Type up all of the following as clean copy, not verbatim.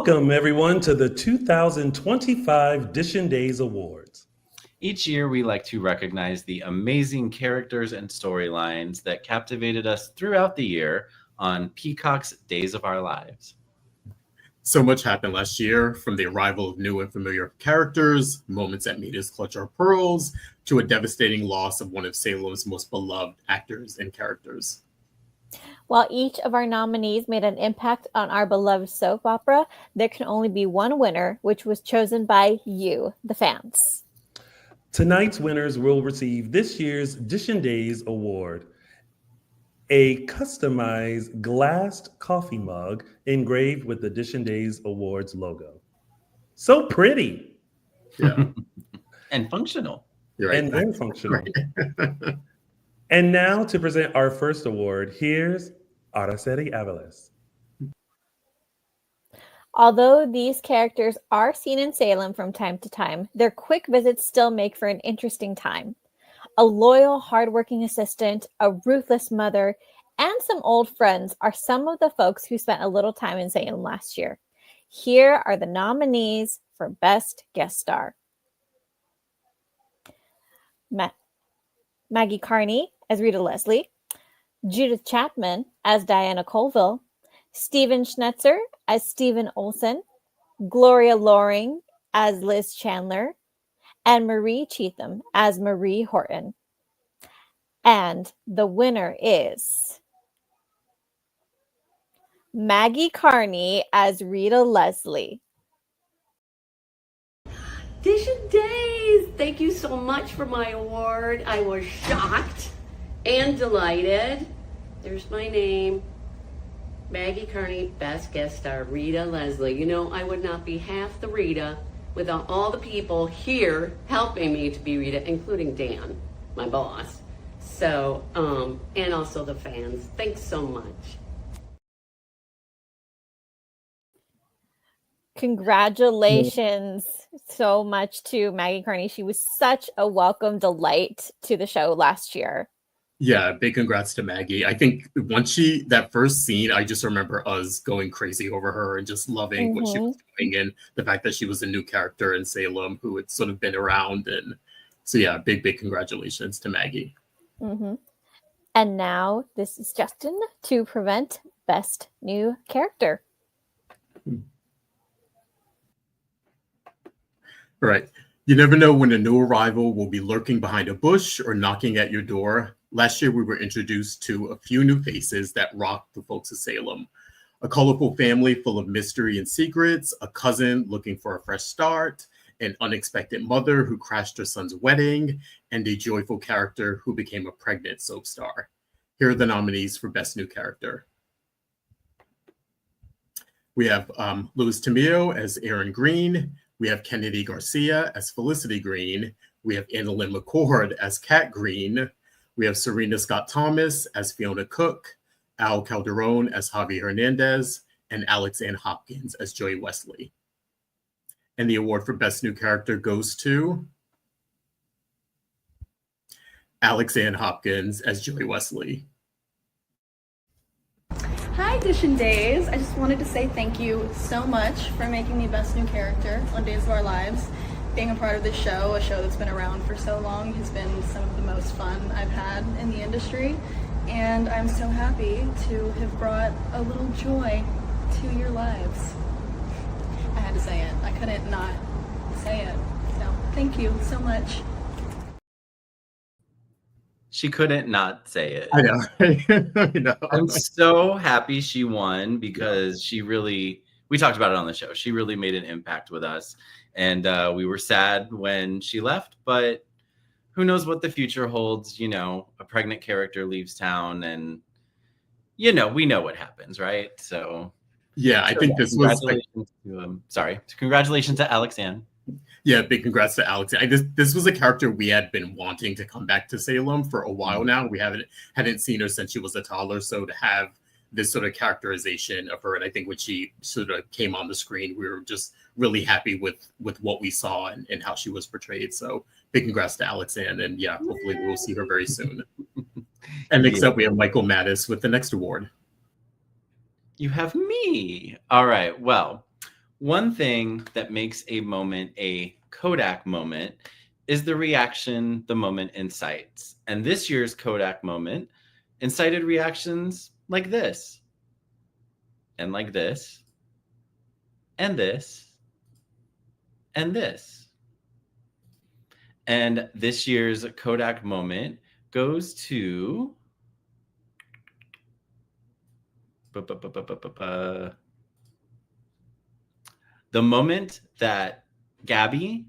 Welcome, everyone, to the 2025 Dishin Days Awards. Each year, we like to recognize the amazing characters and storylines that captivated us throughout the year on Peacock's Days of Our Lives. So much happened last year, from the arrival of new and familiar characters, moments that made us clutch our pearls, to a devastating loss of one of Salem's most beloved actors and characters. While each of our nominees made an impact on our beloved soap opera, there can only be one winner, which was chosen by you, the fans. Tonight's winners will receive this year's Dishin Days Award, a customized glassed coffee mug engraved with the Dishin Days Awards logo. So pretty. Yeah. And functional. Right. And very functional. Right. And now to present our first award, here's Araceli Aviles. Although these characters are seen in Salem from time to time, their quick visits still make for an interesting time. A loyal, hardworking assistant, a ruthless mother, and some old friends are some of the folks who spent a little time in Salem last year. Here are the nominees for Best Guest Star. Maggie Carney as Rita Leslie, Judith Chapman as Diana Colville, Stephen Schnetzer as Stephen Olsen, Gloria Loring as Liz Chandler, and Marie Cheatham as Marie Horton. And the winner is Maggie Carney as Rita Leslie. Dishin Days! Thank you so much for my award. I was shocked and delighted. There's my name. Maggie Carney, Best Guest Star, Rita Leslie. You know, I would not be half the Rita without all the people here helping me to be Rita, including Dan, my boss. So, and also the fans. Thanks so much. Congratulations so much to Maggie Carney. She was such a welcome delight to the show last year. Yeah, big congrats to Maggie. I think once that first scene, I just remember us going crazy over her and just loving what she was doing, and the fact that she was a new character in Salem who had sort of been around. And so, yeah, big congratulations to Maggie. And now this is Justin to present Best New Character. All right. You never know when a new arrival will be lurking behind a bush or knocking at your door. Last year, we were introduced to a few new faces that rocked the folks of Salem. A colorful family full of mystery and secrets, a cousin looking for a fresh start, an unexpected mother who crashed her son's wedding, and a joyful character who became a pregnant soap star. Here are the nominees for Best New Character. We have Louis Tamillo as Aaron Green. We have Kennedy Garcia as Felicity Green. We have Annalyn McCord as Kat Green. We have Serena Scott Thomas as Fiona Cook, Al Calderon as Javi Hernandez, and Alex Ann Hopkins as Joey Wesley. And the award for Best New Character goes to Alex Ann Hopkins as Joey Wesley. Hi, Dishin Days. I just wanted to say thank you so much for making me Best New Character on Days of Our Lives. Being a part of this show, a show that's been around for so long, has been some of the most fun I've had in the industry. And I'm so happy to have brought a little joy to your lives. I had to say it. I couldn't not say it. So thank you so much. She couldn't not say it. I know. I know. I'm so happy she won because we talked about it on the show. She really made an impact with us. And we were sad when she left, but who knows what the future holds. You know, a pregnant character leaves town and, you know, we know what happens, right? So, yeah, I think this was... Congratulations to Alex Ann. Yeah, big congrats to Alex. This was a character we had been wanting to come back to Salem for a while now. We hadn't seen her since she was a toddler, so to have this sort of characterization of her, and I think when she sort of came on the screen, we were just really happy with what we saw and how she was portrayed. So big congrats to Alex Ann, and yeah, hopefully we will see her very soon. And next up, we have Michael Mattis with the next award. You have me. All right. Well, One thing that makes a moment a Kodak moment is the reaction the moment incites. And this year's Kodak moment incited reactions like this, and like this, and this, and this. And this year's Kodak moment goes to the moment that Gabby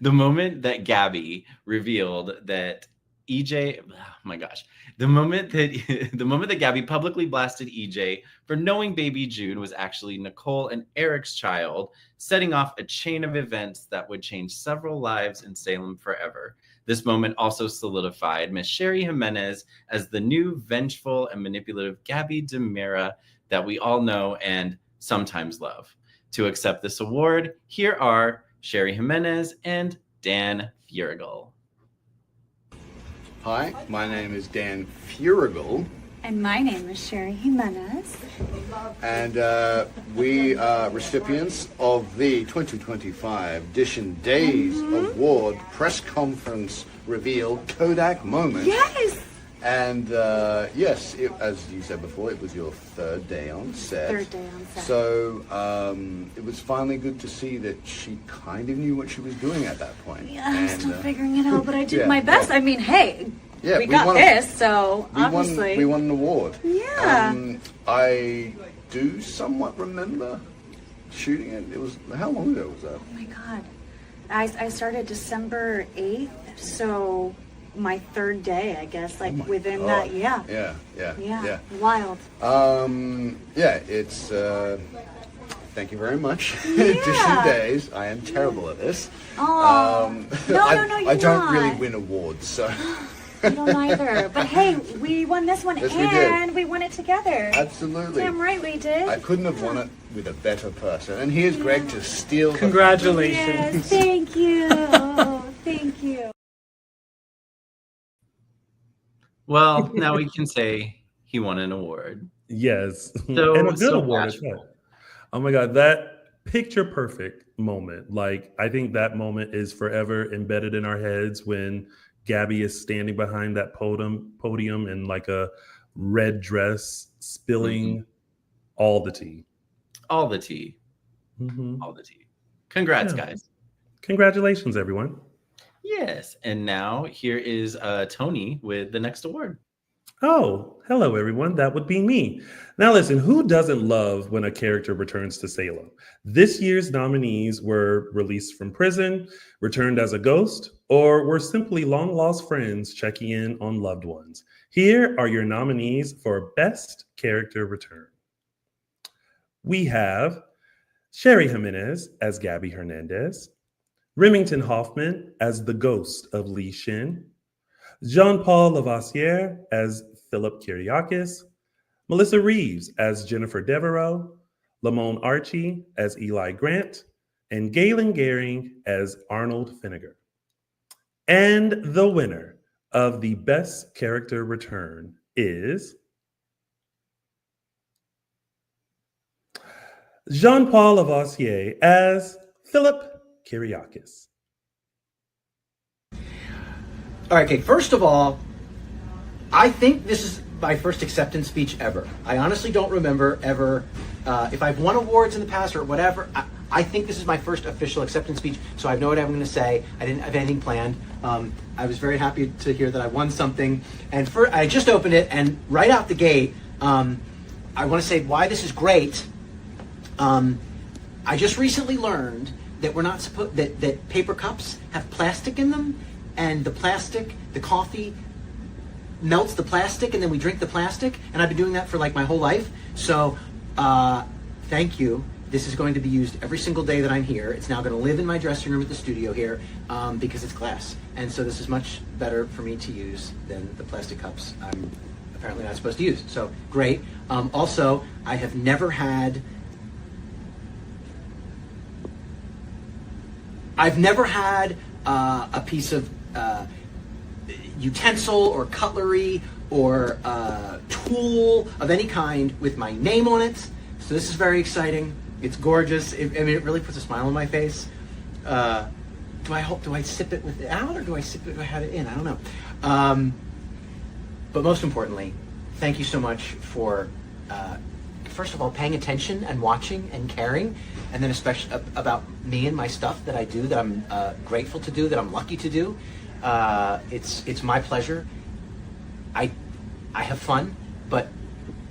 the moment that Gabby revealed that EJ, oh my gosh, the moment that Gabby publicly blasted EJ for knowing baby June was actually Nicole and Eric's child, setting off a chain of events that would change several lives in Salem forever. This moment also solidified Miss Sherry Jimenez as the new vengeful and manipulative Gabby DeMira that we all know and sometimes love. To accept this award, here are Sherry Jimenez and Dan Furigal. Hi, my name is Dan Furigal. And my name is Sherry Jimenez. And we are recipients of the 2025 Dishin Days Award press conference reveal Kodak Moment. Yes! And yes, as you said before, it was your third day on set. Third day on set. So it was finally good to see that she kind of knew what she was doing at that point. Yeah, I'm still figuring it out, but I did my best. Yeah. I mean, hey, yeah, we got this, so obviously. We won an award. Yeah. I do somewhat remember shooting it. It was, how long ago was that? Oh my God. I started December 8th, so my third day, I guess, like within that, yeah. Yeah. Wild. Yeah, it's, thank you very much. Yeah. Dishin Days. I am terrible at this. Oh, no, you're I don't not. really win awards, so. I don't either. But hey, we won this one, Yes, and we we won it together. Absolutely. Damn right we did. I couldn't have won it with a better person. And here's Greg to steal. Congratulations. Yes, thank you. Thank you. Well, now we can say he won an award. Yes. So- and a good so award as well. Oh my God, that picture perfect moment. Like, I think that moment is forever embedded in our heads when Gabby is standing behind that podium in like a red dress, spilling all the tea. All the tea. Mhm. All the tea. Congrats, Yeah. guys. Congratulations, everyone. Yes. And now here is Tony with the next award. Oh, hello, everyone. That would be me. Now, listen, who doesn't love when a character returns to Salem? This year's nominees were released from prison, returned as a ghost, or were simply long lost friends checking in on loved ones. Here are your nominees for Best Character Return. We have Sherry Jimenez as Gabby Hernandez, Remington Hoffman as the ghost of Li Shin, Jean-Paul Lavoisier as Philip Kyriakis, Melissa Reeves as Jennifer Devereaux, Lamone Archie as Eli Grant, and Galen Gehring as Arnold Finnegar. And the winner of the Best Character Return is Jean-Paul Lavoisier as Philip Kyriakis. All right, okay, first of all, I think this is my first acceptance speech ever. I honestly don't remember ever, if I've won awards in the past or whatever, I think this is my first official acceptance speech, so I know what I'm going to say. I didn't have anything planned. I was very happy to hear that I won something. And I just opened it, and right out the gate, I want to say why this is great. I just recently learned that we're not supposed that paper cups have plastic in them, and the coffee melts the plastic, and then we drink the plastic, and I've been doing that for like my whole life. So thank you. This is going to be used every single day that I'm here. It's now going to live in my dressing room at the studio here because it's glass, and so this is much better for me to use than the plastic cups I'm apparently not supposed to use. So great. Also, I have never had a piece of utensil or cutlery or tool of any kind with my name on it. So this is very exciting. It's gorgeous. It really puts a smile on my face. Do I sip it with it out, or do I sip it if I have it in? I don't know. But most importantly, thank you so much for, first of all, paying attention and watching and caring, and then especially about me and my stuff that I do, that I'm grateful to do, that I'm lucky to do. It's my pleasure. I have fun, but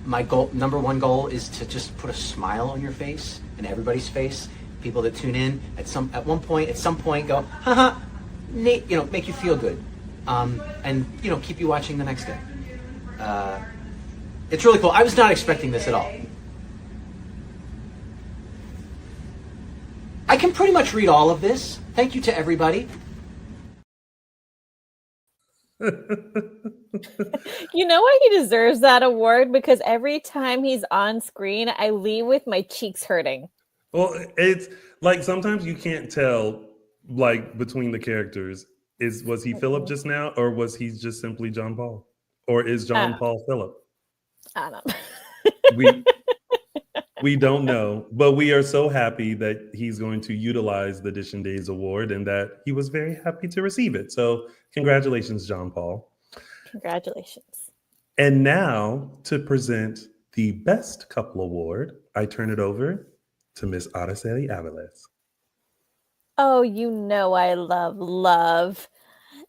my number one goal is to just put a smile on your face and everybody's face. People that tune in at some point go, haha, Nate, make you feel good, and keep you watching the next day. It's really cool. I was not expecting this at all. I can pretty much read all of this. Thank you to everybody. You know why he deserves that award? Because every time he's on screen, I leave with my cheeks hurting. Well, it's like sometimes you can't tell, like, between the characters. Was he Philip just now, or was he just simply John Paul? Or is John Paul Philip? I don't know. We don't know, but we are so happy that he's going to utilize the Dishin Days Award and that he was very happy to receive it. So congratulations, John Paul. Congratulations. And now to present the Best Couple Award, I turn it over to Miss Araceli Aviles. Oh, I love.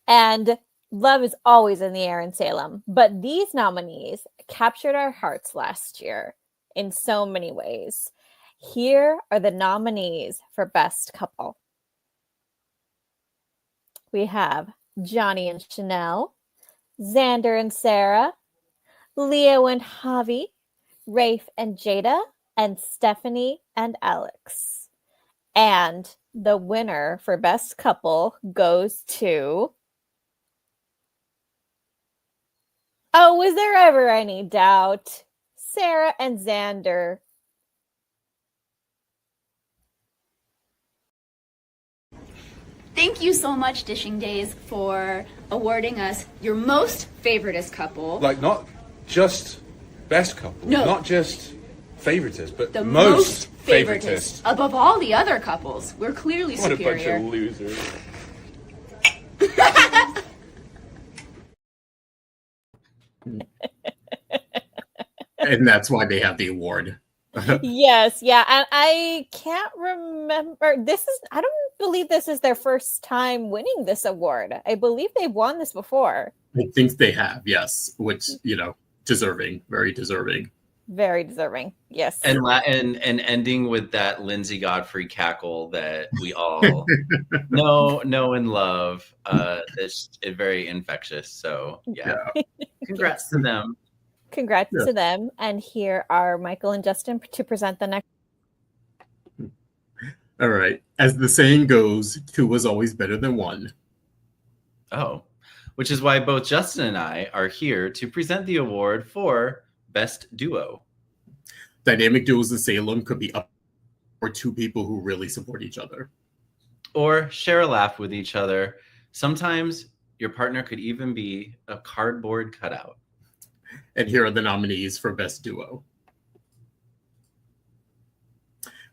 And love is always in the air in Salem. But these nominees captured our hearts last year in so many ways. Here are the nominees for Best Couple. We have Johnny and Chanel, Xander and Sarah, Leo and Javi, Rafe and Jada, and Stephanie and Alex. And the winner for Best Couple goes to... Oh, was there ever any doubt? Sarah and Xander. Thank you so much, Dishin Days, for awarding us your most favoritist couple. Like, not just best couple, no, not just favoritist, but the most favoritist. Above all the other couples. We're clearly what superior. What a bunch of losers. And that's why they have the award. Yes, yeah. And I can't remember. I don't believe this is their first time winning this award. I believe they've won this before. I think they have, yes. Which, deserving, very deserving. Very deserving, yes. And ending with that Lindsay Godfrey cackle that we all know and love. It's very infectious. So, yeah. Congrats to them. Congrats to them. And here are Michael and Justin to present the next. All right. As the saying goes, 2 was always better than 1. Oh, which is why both Justin and I are here to present the award for Best Duo. Dynamic duos in Salem could be up for 2 people who really support each other. Or share a laugh with each other. Sometimes your partner could even be a cardboard cutout. And here are the nominees for Best Duo.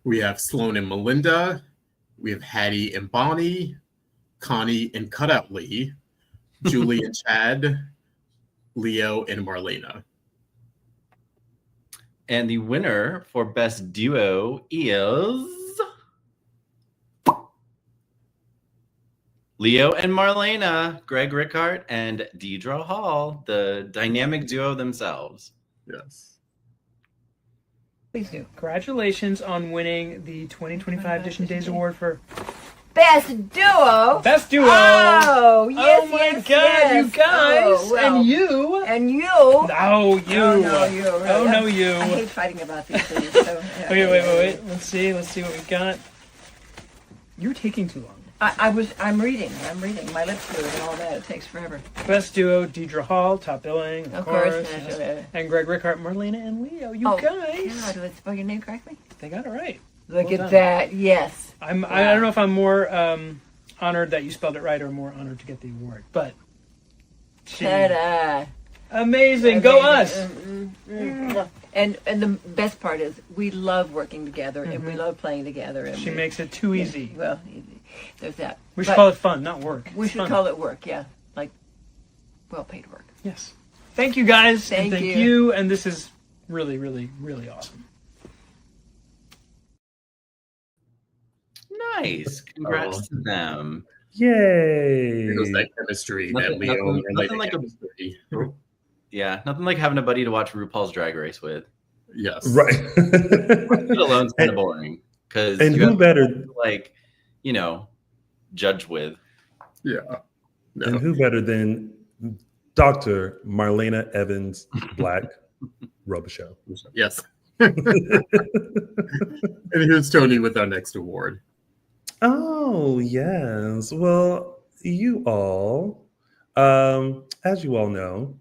We have Sloan and Melinda. We have Hattie and Bonnie. Connie and Cutout Lee. Julie and Chad. Leo and Marlena. And the winner for Best Duo is Leo and Marlena, Greg Rickard and Deidre Hall, the dynamic duo themselves. Yes. Please do. Congratulations on winning the 2025 Dishin Days Award for Best Duo. Best Duo. Oh, yes. Oh my God, you guys. Oh, well. And you. And you. No, you. Oh, no, you. Really. Oh, no, you. I hate fighting about these things. So, yeah. Okay, wait. Let's see what we got. You're taking too long. I'm reading. My lips do it and all that. It takes forever. Best Duo, Deidre Hall, top billing, of course. Yes. And Greg Rickard, Marlena, and Leo. You guys. God, did I spell your name correctly? They got it right. Look at that. Yes. I don't know if I'm more honored that you spelled it right or more honored to get the award, but Ta-da. Amazing. Go us. And the best part is we love working together and we love playing together. And She makes it too easy. Well, there's that. We should call it fun, not work. We should call it work, yeah. Like well-paid work. Yes. Thank you, guys. Thank and thank you. you. And this is really, really, really awesome. Nice. Congrats to them. Yay! It was that chemistry Nothing- that Leo nothing- and like nothing like a- chemistry. Yeah, nothing like having a buddy to watch RuPaul's Drag Race with. Yes. Right. It alone's kind of boring because And you who have better? to, like, you know, judge with. Yeah. No. And who better than Dr. Marlena Evans Black Robichaux? Yes. And here's Tony with our next award. Oh, yes. Well, you all, as you all know,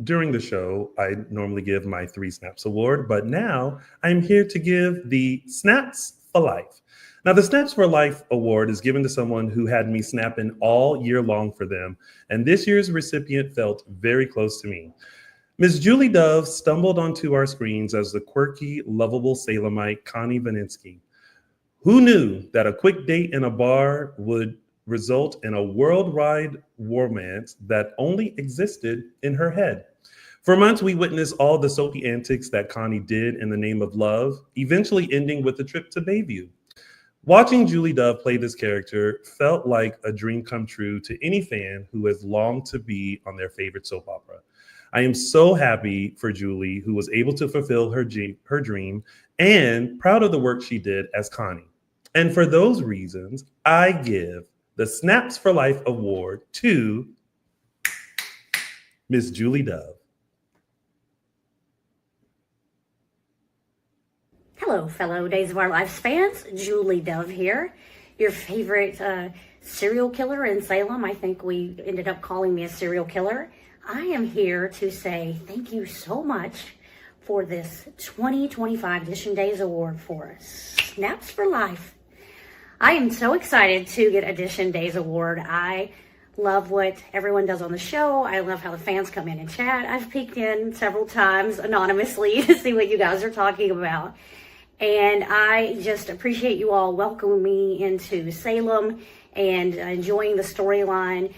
during the show, I normally give my 3 Snaps award, but now I'm here to give the Snaps for Life. Now, the Snaps for Life award is given to someone who had me snapping all year long for them, and this year's recipient felt very close to me. Ms. Julie Dove stumbled onto our screens as the quirky, lovable Salemite Connie Vaninsky. Who knew that a quick date in a bar would result in a worldwide romance that only existed in her head? For months, we witnessed all the soapy antics that Connie did in the name of love, eventually ending with a trip to Bayview. Watching Julie Dove play this character felt like a dream come true to any fan who has longed to be on their favorite soap opera. I am so happy for Julie, who was able to fulfill her dream, and proud of the work she did as Connie. And for those reasons, I give the Snaps for Life award to Miss Julie Dove. Hello, fellow Days of Our Lives fans. Julie Dove here, your favorite serial killer in Salem. I think we ended up calling me a serial killer. I am here to say thank you so much for this 2025 Dishin Days Award for us. Snaps for Life. I am so excited to get a Dishin Days Award. I love what everyone does on the show. I love how the fans come in and chat. I've peeked in several times anonymously to see what you guys are talking about. And I just appreciate you all welcoming me into Salem and enjoying the storyline.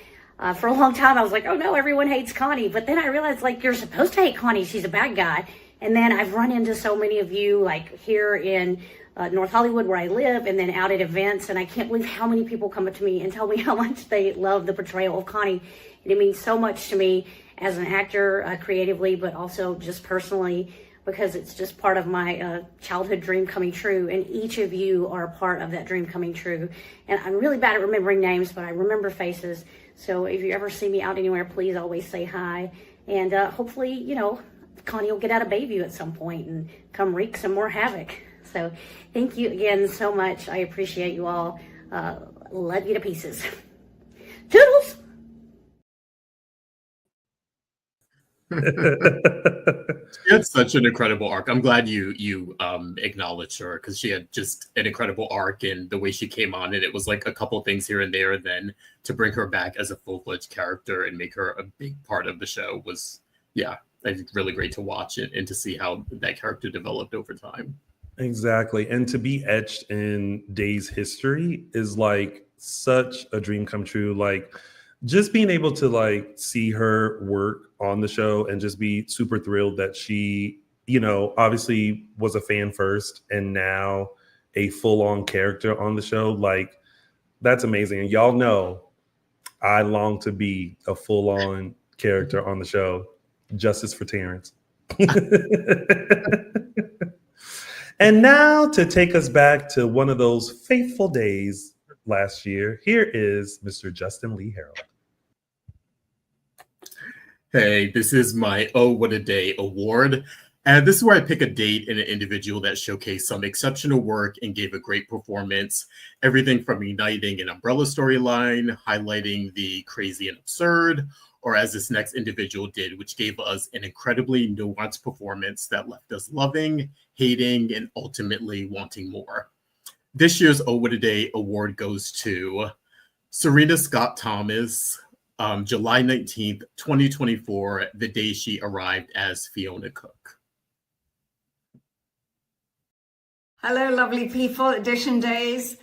For a long time, I was like, oh no, everyone hates Connie. But then I realized, like, you're supposed to hate Connie. She's a bad guy. And then I've run into so many of you, like here in North Hollywood where I live, and then out at events. And I can't believe how many people come up to me and tell me how much they love the portrayal of Connie. And it means so much to me as an actor, creatively, but also just personally, because it's just part of my childhood dream coming true. And each of you are a part of that dream coming true. And I'm really bad at remembering names, but I remember faces. So if you ever see me out anywhere, please always say hi. And hopefully, you know, Connie will get out of Bayview at some point and come wreak some more havoc. So thank you again so much. I appreciate you all. Love you to pieces. Toodles! She had such an incredible arc. I'm glad you acknowledged her, because she had just an incredible arc, and the way she came on, and it was like a couple things here and there, and then to bring her back as a full-fledged character and make her a big part of the show was, yeah, I think really great to watch it and to see how that character developed over time. Exactly. And to be etched in Day's history is like such a dream come true. Like, just being able to like see her work on the show and just be super thrilled that she, you know, obviously was a fan first and now a full-on character on the show. Like, that's amazing. And y'all know I long to be a full-on character on the show. Justice for Terrence. And now to take us back to one of those faithful days last year, here is Mr. Justin Lee Hareld. Hey, this is my Oh What a Day award. And this is where I pick a date and an individual that showcased some exceptional work and gave a great performance. Everything from uniting an umbrella storyline, highlighting the crazy and absurd, or as this next individual did, which gave us an incredibly nuanced performance that left us loving, hating, and ultimately wanting more. This year's Oh What a Day award goes to Serena Scott Thomas, July 19th, 2024, the day she arrived as Fiona Cook. Hello, lovely people at Dishin Days.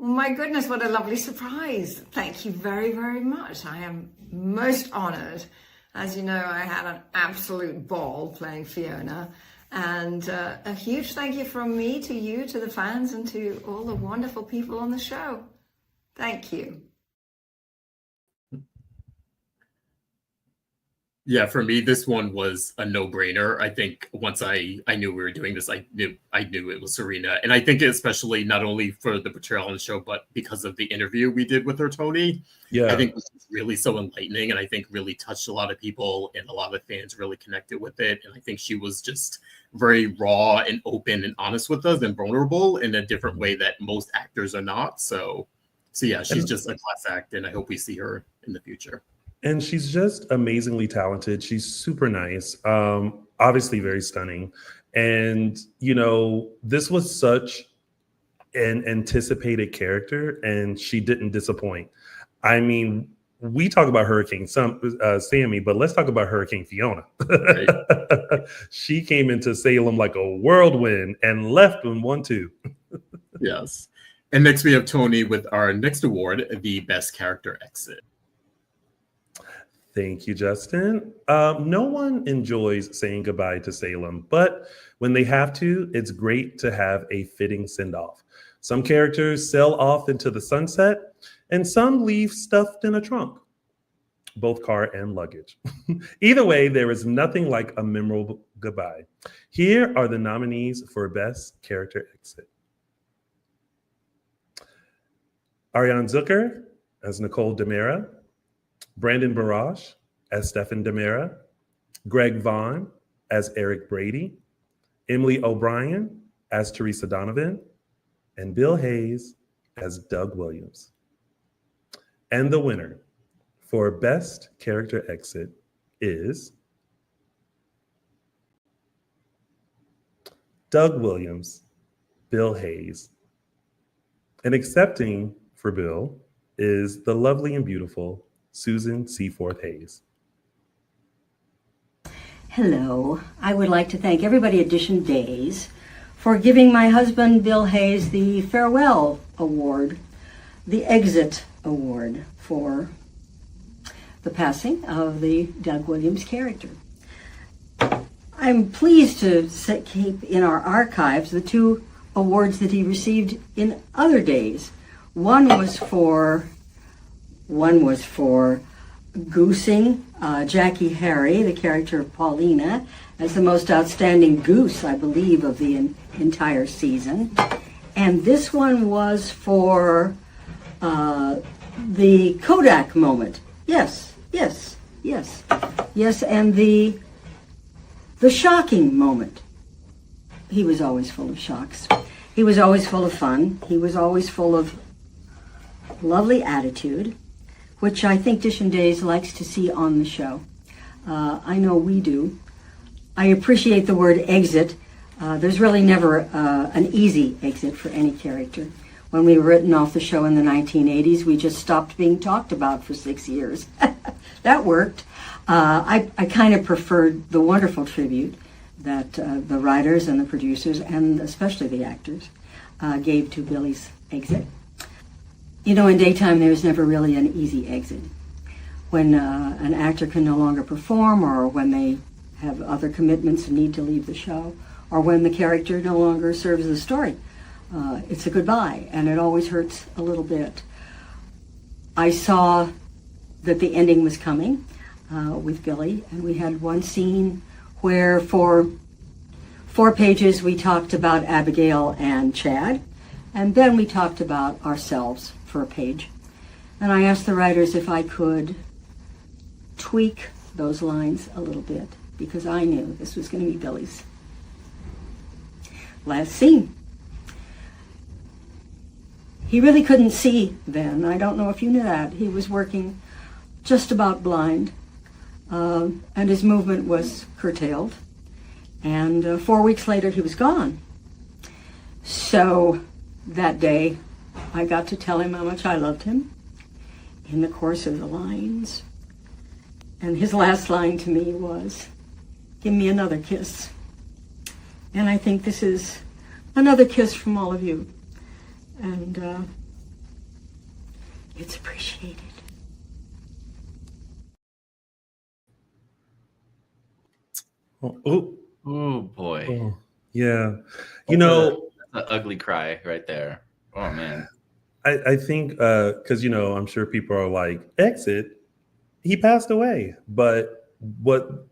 Oh my goodness, what a lovely surprise. Thank you very, very much. I am most honored. As you know, I had an absolute ball playing Fiona. And a huge thank you from me to you, to the fans, and to all the wonderful people on the show. Thank you. Yeah, for me, this one was a no-brainer. I think once I knew we were doing this, I knew it was Serena. And I think especially not only for the portrayal on the show, but because of the interview we did with her, Tony. Yeah. I think it was really so enlightening, and I think really touched a lot of people, and a lot of fans really connected with it. And I think she was just very raw and open and honest with us and vulnerable in a different way that most actors are not. So yeah, she's just a class act, and I hope we see her in the future. And she's just amazingly talented. She's super nice, obviously very stunning. And, you know, this was such an anticipated character, and she didn't disappoint. I mean, we talk about Hurricane Sammy, but let's talk about Hurricane Fiona. Right. She came into Salem like a whirlwind and left in 1-2. Yes. And next we have Tony with our next award, the Best Character Exit. Thank you, Justin. No one enjoys saying goodbye to Salem, but when they have to, it's great to have a fitting send-off. Some characters sail off into the sunset, and some leave stuffed in a trunk, both car and luggage. Either way, there is nothing like a memorable goodbye. Here are the nominees for Best Character Exit. Ariane Zucker as Nicole DeMera, Brandon Barash as Stephen DeMera, Greg Vaughn as Eric Brady, Emily O'Brien as Teresa Donovan, and Bill Hayes as Doug Williams. And the winner for Best Character Exit is Doug Williams, Bill Hayes. And accepting for Bill is the lovely and beautiful Susan Seaforth Hayes. Hello. I would like to thank everybody at Dishin Days for giving my husband, Bill Hayes, the Farewell Award, the Exit Award for the passing of the Doug Williams character. I'm pleased to keep in our archives the 2 awards that he received in other days. One was for goosing Jackie Harry, the character of Paulina, as the most outstanding goose, I believe, of the entire season. And this one was for the Kodak Moment. Yes, and the shocking moment. He was always full of shocks. He was always full of fun. He was always full of lovely attitude, which I think Dishin Days likes to see on the show. I know we do. I appreciate the word exit. There's really never an easy exit for any character. When we were written off the show in the 1980s, we just stopped being talked about for 6 years. That worked. I kind of preferred the wonderful tribute that the writers and the producers, and especially the actors, gave to Billy's exit. You know, in daytime, there's never really an easy exit. When an actor can no longer perform, or when they have other commitments and need to leave the show, or when the character no longer serves the story, it's a goodbye, and it always hurts a little bit. I saw that the ending was coming with Billy, and we had one scene where for 4 pages we talked about Abigail and Chad, and then we talked about ourselves for a page. And I asked the writers if I could tweak those lines a little bit, because I knew this was going to be Billy's last scene. He really couldn't see then. I don't know if you knew that. He was working just about blind, and his movement was curtailed. And 4 weeks later, he was gone. So that day, I got to tell him how much I loved him in the course of the lines. And his last line to me was, "Give me another kiss." And I think this is another kiss from all of you. And it's appreciated. Oh boy. Oh, yeah. You know, an ugly cry right there. Oh man. I think because I'm sure people are like, exit, he passed away. But what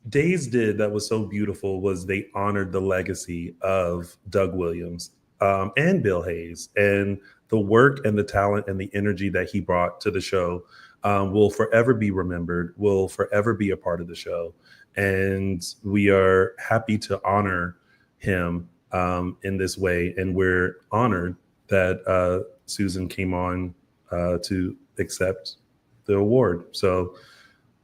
Days did that was so beautiful was they honored the legacy of Doug Williams and Bill Hayes, and the work and the talent and the energy that he brought to the show will forever be remembered, will forever be a part of the show. And we are happy to honor him in this way. And we're honored that Susan came on to accept the award. So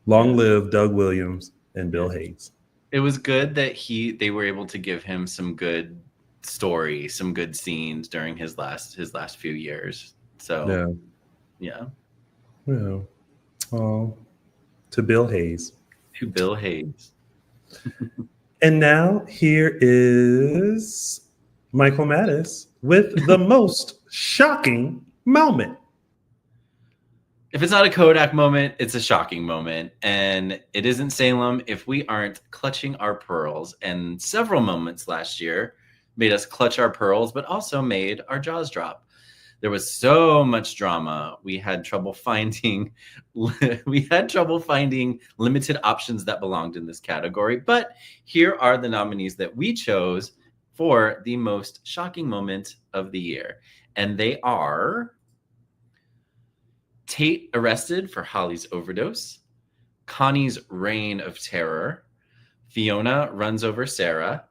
long live Doug Williams and Bill Hayes. It was good that they were able to give him some good story, some good scenes during his last few years. So yeah. Oh, to Bill Hayes. To Bill Hayes. And now here is Michael Mattis with the most shocking moment. If it's not a Kodak moment, it's a shocking moment. And it isn't Salem if we aren't clutching our pearls. And several moments last year made us clutch our pearls, but also made our jaws drop. There was so much drama. We had trouble finding limited options that belonged in this category. But here are the nominees that we chose for the most shocking moment of the year. And they are Tate arrested for Holly's overdose, Connie's reign of terror, Fiona runs over Sarah,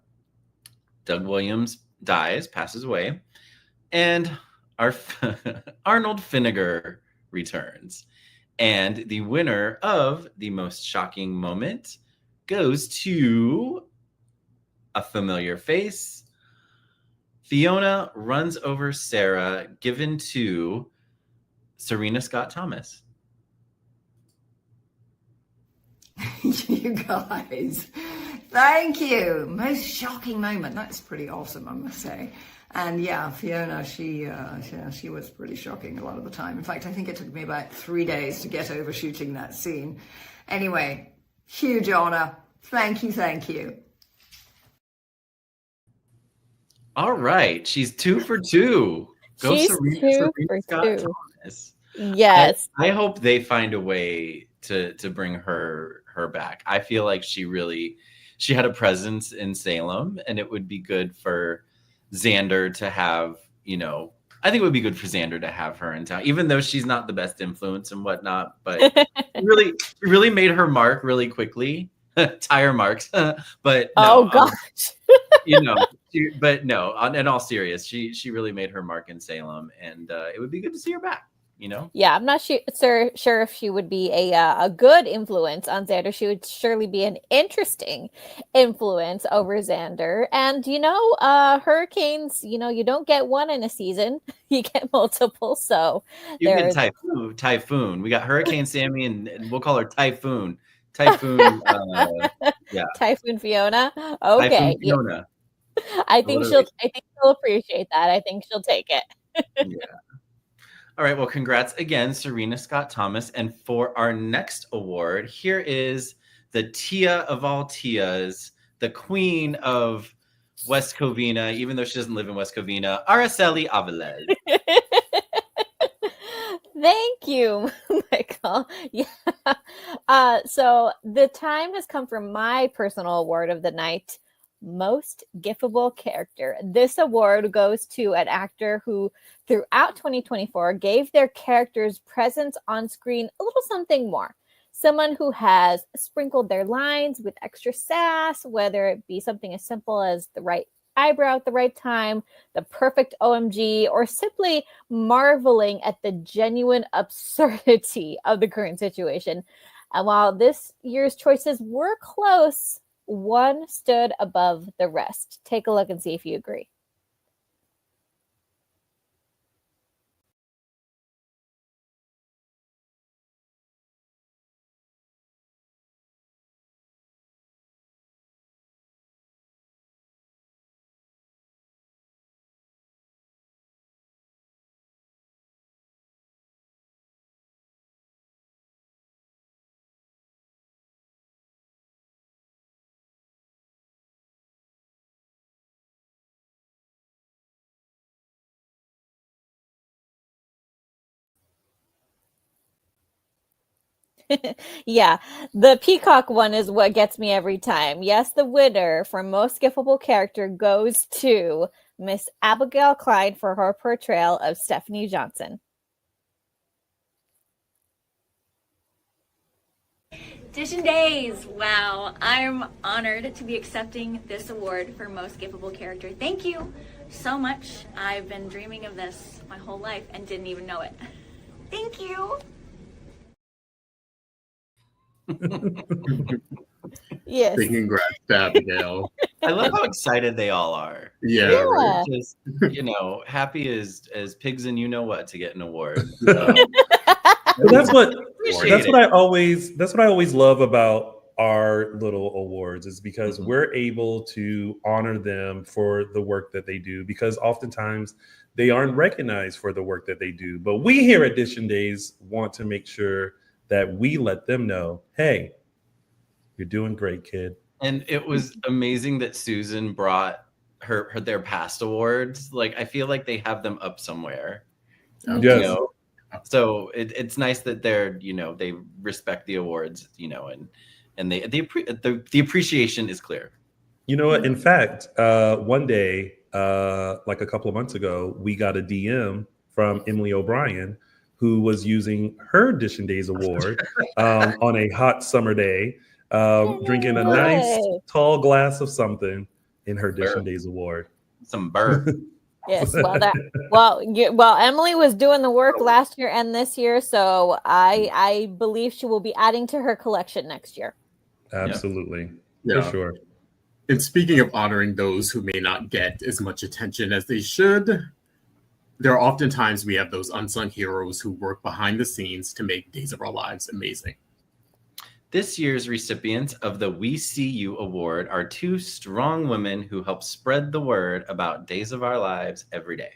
Doug Williams passes away, and our Arnold Finnegar returns. And the winner of the most shocking moment goes to a familiar face. Fiona runs over Sarah, given to Serena Scott Thomas. You guys, thank you. Most shocking moment. That's pretty awesome, I must say. And yeah, Fiona, she was pretty shocking a lot of the time. In fact, I think it took me about 3 days to get over shooting that scene. Anyway, huge honor. Thank you, thank you. All right, she's 2 for 2. Go She's Serena 2 for Scott 2. Thomas. Yes. I hope they find a way to bring her back. I feel like she had a presence in Salem, and it would be good for Xander to have, I think it would be good for Xander to have her in town, even though she's not the best influence and whatnot, but really made her mark really quickly. Tire marks. But no, oh gosh. But no, in all serious, she really made her mark in Salem, and it would be good to see her back. Yeah, I'm not sure if she would be a good influence on Xander. She would surely be an interesting influence over Xander. And hurricanes, you don't get one in a season, you get multiple. So you get Typhoon. We got Hurricane Sammy, and we'll call her Typhoon. Typhoon Fiona. Okay. Typhoon Fiona. I think she'll appreciate that. I think she'll take it. Yeah. All right. Well, congrats again, Serena Scott Thomas. And for our next award, here is the Tia of all Tias, the queen of West Covina, even though she doesn't live in West Covina, Araceli Aviles. Thank you, Michael. Yeah. So the time has come for my personal award of the night, Most GIFable Character. This award goes to an actor who, throughout 2024, gave their character's presence on screen a little something more. Someone who has sprinkled their lines with extra sass, whether it be something as simple as the right eyebrow at the right time, the perfect OMG, or simply marveling at the genuine absurdity of the current situation. And while this year's choices were close, one stood above the rest. Take a look and see if you agree. Yeah, the Peacock one is what gets me every time. Yes, the winner for most GIFable character goes to Miss Abigail Clyde for her portrayal of Stephanie Johnson. Dishin Days! Wow, I'm honored to be accepting this award for most GIFable character. Thank you so much. I've been dreaming of this my whole life and didn't even know it. Thank you. Yes. Big congrats to Abigail. I love how excited they all are. Yeah. They're just, happy as pigs and you know what to get an award. So. Well, that's what I always love about our little awards is because we're able to honor them for the work that they do, because oftentimes they aren't recognized for the work that they do. But we here at Dishin Days want to make sure that we let them know, hey, you're doing great, kid. And it was amazing that Susan brought their past awards. Like, I feel like they have them up somewhere. Yes. So it's nice that they respect the awards, and the appreciation is clear. You know what? In fact, one day, like a couple of months ago, we got a DM from Emily O'Brien, who was using her Dishin Days Award on a hot summer day, drinking a nice tall glass of something in her Dishin Days Award. Some burr. Yes, well, Emily was doing the work last year and this year, so I believe she will be adding to her collection next year. Absolutely, Yeah. for sure. And speaking of honoring those who may not get as much attention as they should, there are often times we have those unsung heroes who work behind the scenes to make Days of Our Lives amazing. This year's recipients of the We See You Award are two strong women who help spread the word about Days of Our Lives every day.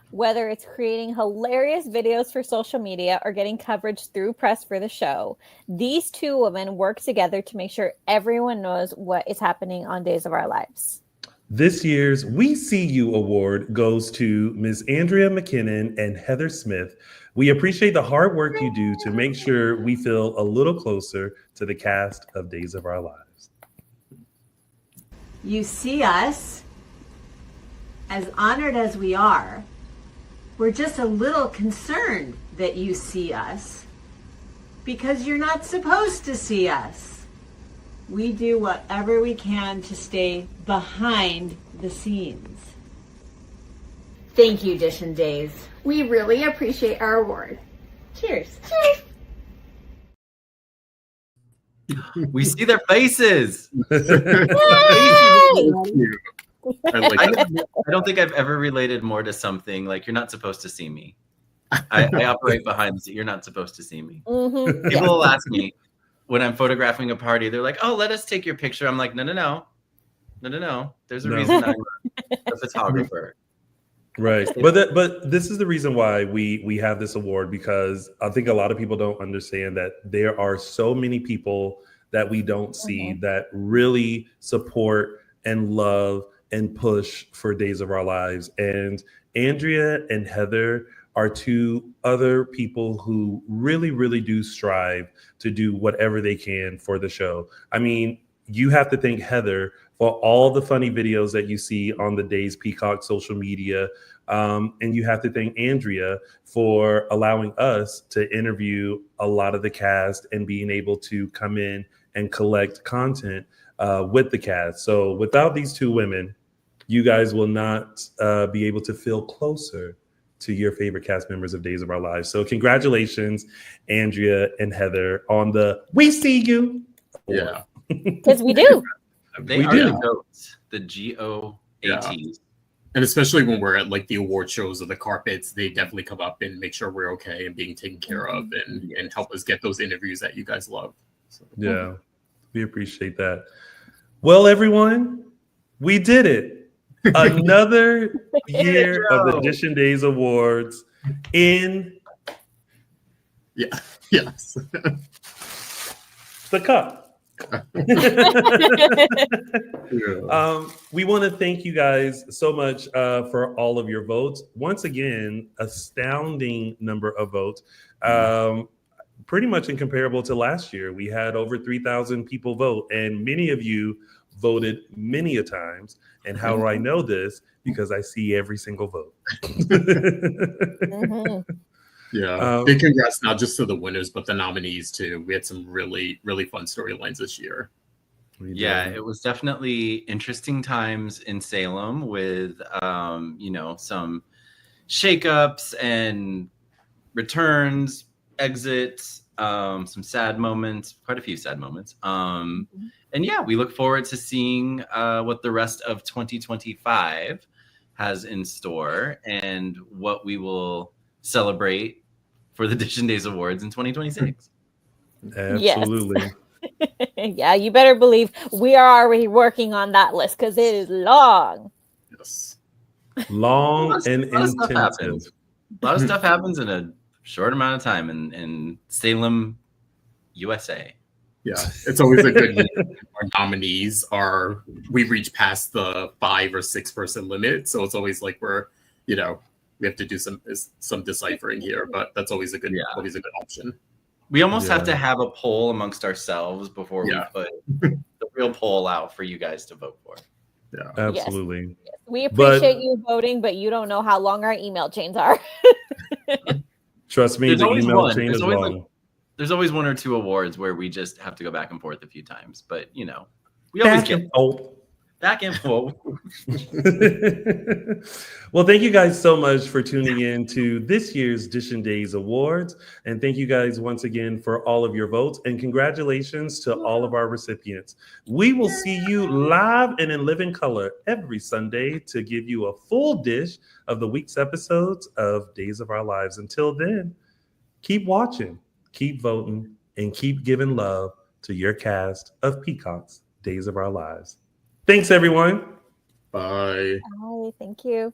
Whether it's creating hilarious videos for social media or getting coverage through press for the show, these two women work together to make sure everyone knows what is happening on Days of Our Lives. This year's We See You Award goes to Ms. Andrea McKinnon and Heather Smith. We appreciate the hard work you do to make sure we feel a little closer to the cast of Days of Our Lives. You see us, as honored as we are, we're just a little concerned that you see us because you're not supposed to see us. We do whatever we can to stay behind the scenes. Thank you, Dishin Days. We really appreciate our award. Cheers. Cheers. We see their faces. I don't think I've ever related more to something like you're not supposed to see me. I operate behind the scenes. You're not supposed to see me. Mm-hmm. People will ask me when I'm photographing a party, they're like, oh, let us take your picture. I'm like, no. There's a reason I'm a photographer. Right. But this is the reason why we have this award, because I think a lot of people don't understand that there are so many people that we don't see that really support and love and push for Days of Our Lives. And Andrea and Heather are two other people who really, really do strive to do whatever they can for the show. I mean, you have to thank Heather for all the funny videos that you see on the Days Peacock social media. And you have to thank Andrea for allowing us to interview a lot of the cast and being able to come in and collect content with the cast. So without these two women, you guys will not be able to feel closer to your favorite cast members of Days of Our Lives. So congratulations, Andrea and Heather, on the We See You. Yeah. Because we do. They are the goats, the GOATs. Yeah. And especially when we're at like the award shows or the carpets, they definitely come up and make sure we're okay and being taken care of and help us get those interviews that you guys love. So. Yeah, we appreciate that. Well, everyone, we did it. Another year of the Dishin Days Awards in yes. the cup. We want to thank you guys so much for all of your votes. Once again, astounding number of votes. pretty much incomparable to last year. We had over 3,000 people vote, and many of you voted many a times. And how do I know this? Because I see every single vote. Yeah, big congrats not just to the winners, but the nominees too. We had some really, really fun storylines this year. Yeah, it was definitely interesting times in Salem with, some shakeups and returns, exits, some sad moments, quite a few sad moments. And yeah, we look forward to seeing what the rest of 2025 has in store and what we will celebrate for the Dishin Days Awards in 2026. Absolutely. Yes. Yeah, you better believe we are already working on that list because it is long. Yes. Long and intensive. A lot of stuff happens in a short amount of time in Salem, USA. Yeah, it's always a good year. Our nominees we reach past the 5 or 6 person limit, so it's always like we have to do some deciphering here, but that's always a good option. We almost have to have a poll amongst ourselves before we put the real poll out for you guys to vote for. Yeah, absolutely. Yes. We appreciate you voting, but you don't know how long our email chains are. Trust me, the email chain is long. There's always 1 or 2 awards where we just have to go back and forth a few times, but we always get back and forth. Well, thank you guys so much for tuning in to this year's Dishin Days Awards. And thank you guys once again for all of your votes. And congratulations to all of our recipients. We will see you live and in living color every Sunday to give you a full dish of the week's episodes of Days of Our Lives. Until then, keep watching, keep voting, and keep giving love to your cast of Peacock's Days of Our Lives. Thanks, everyone. Bye. Bye. Thank you.